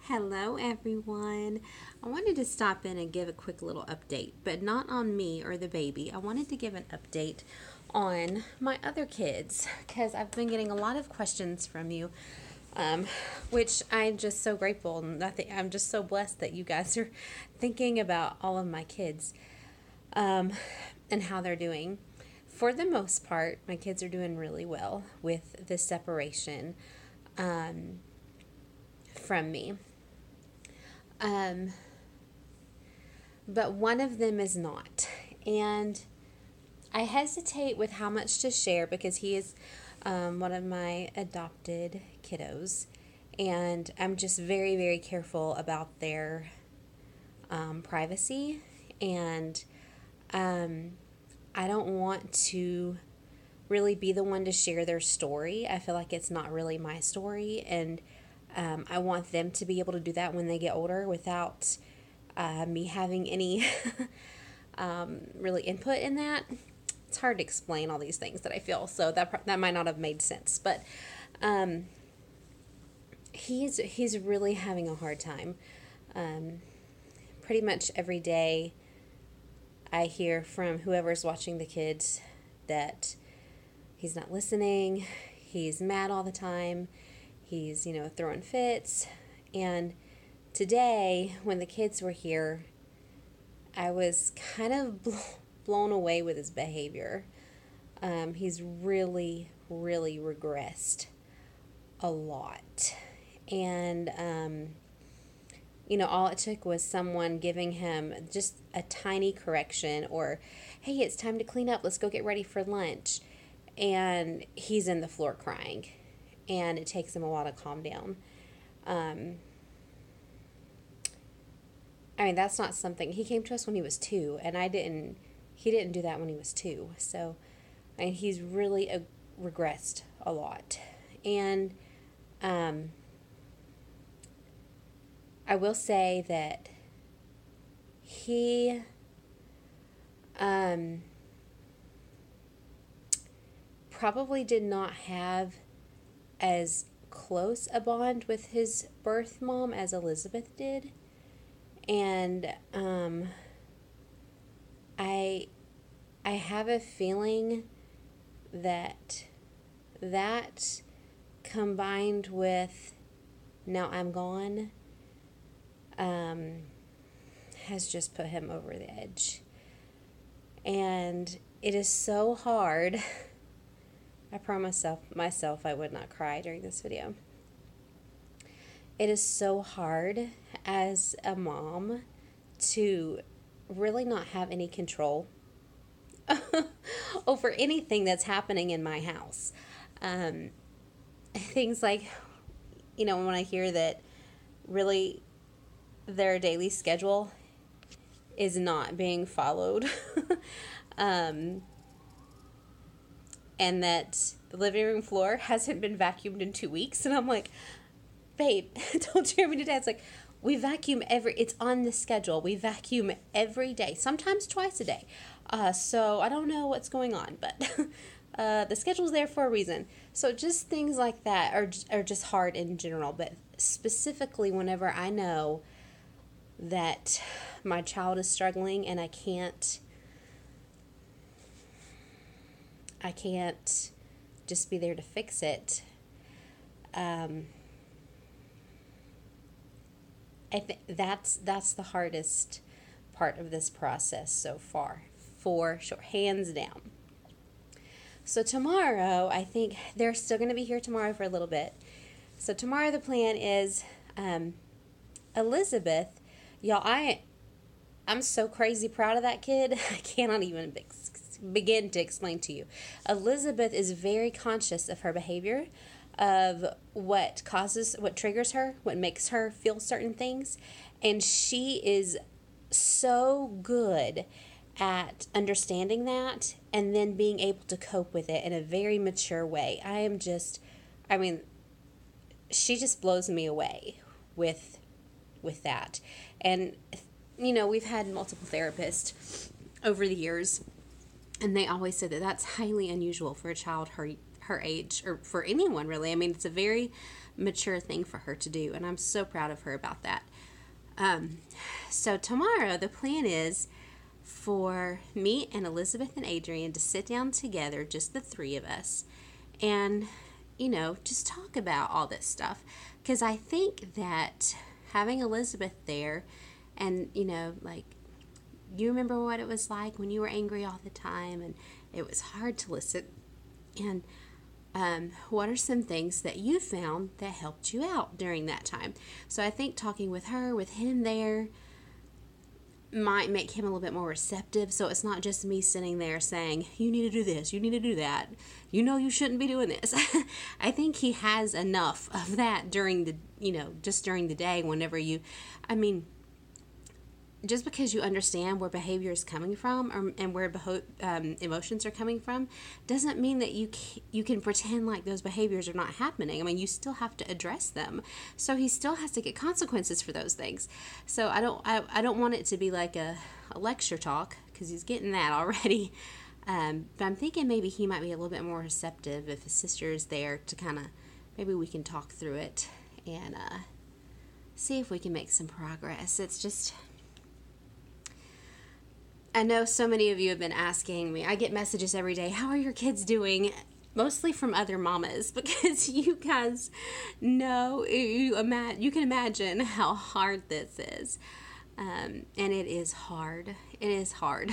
Hello, everyone. I wanted to stop in and give a quick little update, but not on me or the baby. I wanted to give an update on my other kids because I've been getting a lot of questions from you, which I'm just so grateful and I'm just so blessed that you guys are thinking about all of my kids and how they're doing. For the most part, my kids are doing really well with the separation from me. But one of them is not. And I hesitate with how much to share because he is one of my adopted kiddos. And I'm just very, very careful about their privacy. And I don't want to really be the one to share their story. I feel like it's not really my story. And I want them to be able to do that when they get older without me having any really input in that. It's hard to explain all these things that I feel, so that might not have made sense. But he's really having a hard time. Pretty much every day, I hear from whoever's watching the kids that he's not listening. He's mad all the time. He's, throwing fits. And today, when the kids were here, I was kind of blown away with his behavior. He's really, really regressed a lot. And, all it took was someone giving him just a tiny correction or, hey, it's time to clean up. Let's go get ready for lunch. And he's in the floor crying. And it takes him a while to calm down. That's not something, he came to us when he was 2, and he didn't do that when he was 2. So, he's really regressed a lot. And, I will say that he, probably did not have as close a bond with his birth mom as Elizabeth did. And I have a feeling that combined with now I'm gone has just put him over the edge. And it is so hard. I promised myself I would not cry during this video. It is so hard as a mom to really not have any control over anything that's happening in my house. Things like, when I hear that really their daily schedule is not being followed. And that the living room floor hasn't been vacuumed in 2 weeks. And I'm like, babe, don't you hear me today? It's like, we vacuum it's on the schedule. We vacuum every day, sometimes twice a day. So I don't know what's going on, but the schedule's there for a reason. So just things like that are just hard in general. But specifically whenever I know that my child is struggling and I can't just be there to fix it. I think that's the hardest part of this process so far, for sure, hands down. So tomorrow, I think they're still going to be here tomorrow for a little bit. So tomorrow the plan is Elizabeth. Y'all, I'm so crazy proud of that kid. I cannot even begin to explain to you. Elizabeth is very conscious of her behavior, of what triggers her, what makes her feel certain things. And she is so good at understanding that and then being able to cope with it in a very mature way. She just blows me away with that. And, we've had multiple therapists over the years, and they always say that that's highly unusual for a child her age, or for anyone really. It's a very mature thing for her to do, and I'm so proud of her about that. So tomorrow the plan is for me and Elizabeth and Adrian to sit down together, just the three of us, and just talk about all this stuff, because I think that having Elizabeth there, and like, you remember what it was like when you were angry all the time and it was hard to listen, and what are some things that you found that helped you out during that time? So I think talking with her, with him there, might make him a little bit more receptive, so it's not just me sitting there saying, you need to do this, you need to do that, you shouldn't be doing this. I think he has enough of that during the, just during the day, whenever just because you understand where behavior is coming from, and where emotions are coming from, doesn't mean that you can pretend like those behaviors are not happening. You still have to address them. So he still has to get consequences for those things. So I don't want it to be like a lecture talk, because he's getting that already. But I'm thinking maybe he might be a little bit more receptive if his sister is there to kind of, maybe we can talk through it and see if we can make some progress. It's just, I know so many of you have been asking me. I get messages every day, how are your kids doing? Mostly from other mamas, because you guys know, you can imagine how hard this is. And it is hard. It is hard.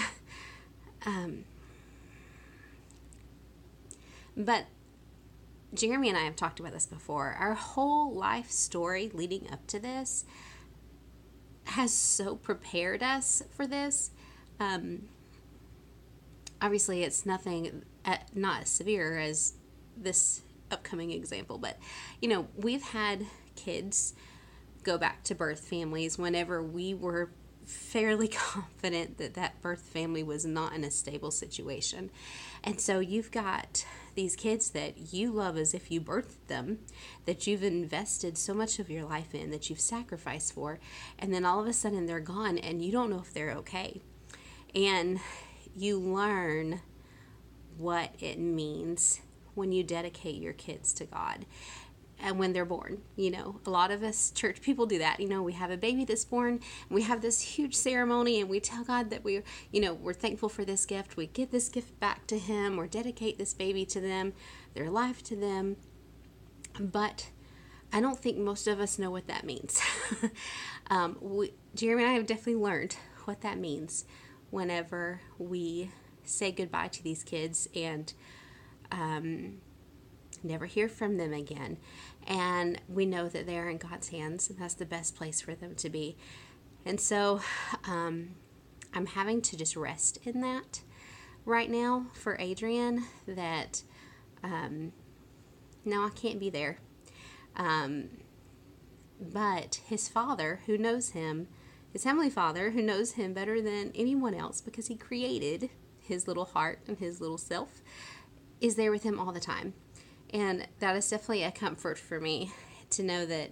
But Jeremy and I have talked about this before. Our whole life story leading up to this has so prepared us for this. Obviously it's nothing, not as severe as this upcoming example, but we've had kids go back to birth families whenever we were fairly confident that birth family was not in a stable situation. And so you've got these kids that you love as if you birthed them, that you've invested so much of your life in, that you've sacrificed for, and then all of a sudden they're gone and you don't know if they're okay. And you learn what it means when you dedicate your kids to God and when they're born. A lot of us church people do that. We have a baby that's born, and we have this huge ceremony, and we tell God that we're thankful for this gift. We give this gift back to Him, or dedicate this baby to them, their life to them. But I don't think most of us know what that means. Jeremy and I have definitely learned what that means whenever we say goodbye to these kids and never hear from them again. And we know that they're in God's hands, and that's the best place for them to be. And so I'm having to just rest in that right now for Adrian, that no, I can't be there. But his Father, who knows him, his Heavenly Father, who knows him better than anyone else, because He created his little heart and his little self, is there with him all the time. And that is definitely a comfort for me, to know that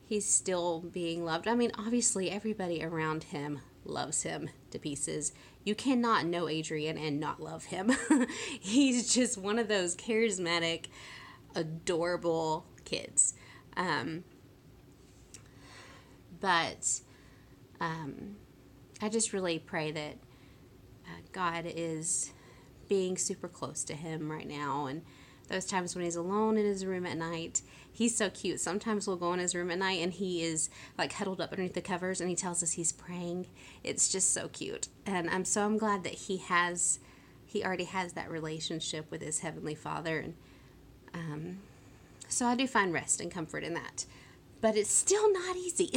he's still being loved. Obviously everybody around him loves him to pieces. You cannot know Adrian and not love him. He's just one of those charismatic, adorable kids. But I just really pray that God is being super close to him right now. And those times when he's alone in his room at night, he's so cute. Sometimes we'll go in his room at night and he is like huddled up underneath the covers and he tells us he's praying. It's just so cute. And I'm glad that he already has that relationship with his Heavenly Father. And so I do find rest and comfort in that. But it's still not easy.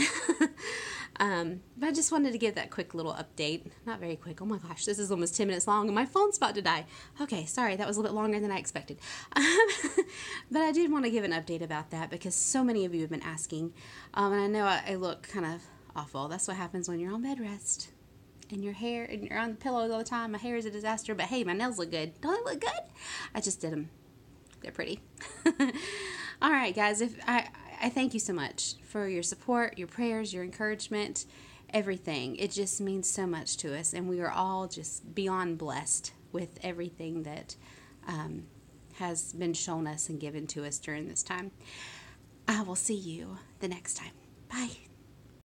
But I just wanted to give that quick little update. Not very quick. Oh my gosh, this is almost 10 minutes long and my phone's about to die. Okay, sorry, that was a little bit longer than I expected. But I did want to give an update about that because so many of you have been asking. And I know I look kind of awful. That's what happens when you're on bed rest. And your hair, and you're on the pillows all the time. My hair is a disaster, but hey, my nails look good. Don't they look good? I just did them. They're pretty. All right, guys, I thank you so much for your support, your prayers, your encouragement, everything. It just means so much to us, and we are all just beyond blessed with everything that has been shown us and given to us during this time. I will see you the next time. Bye.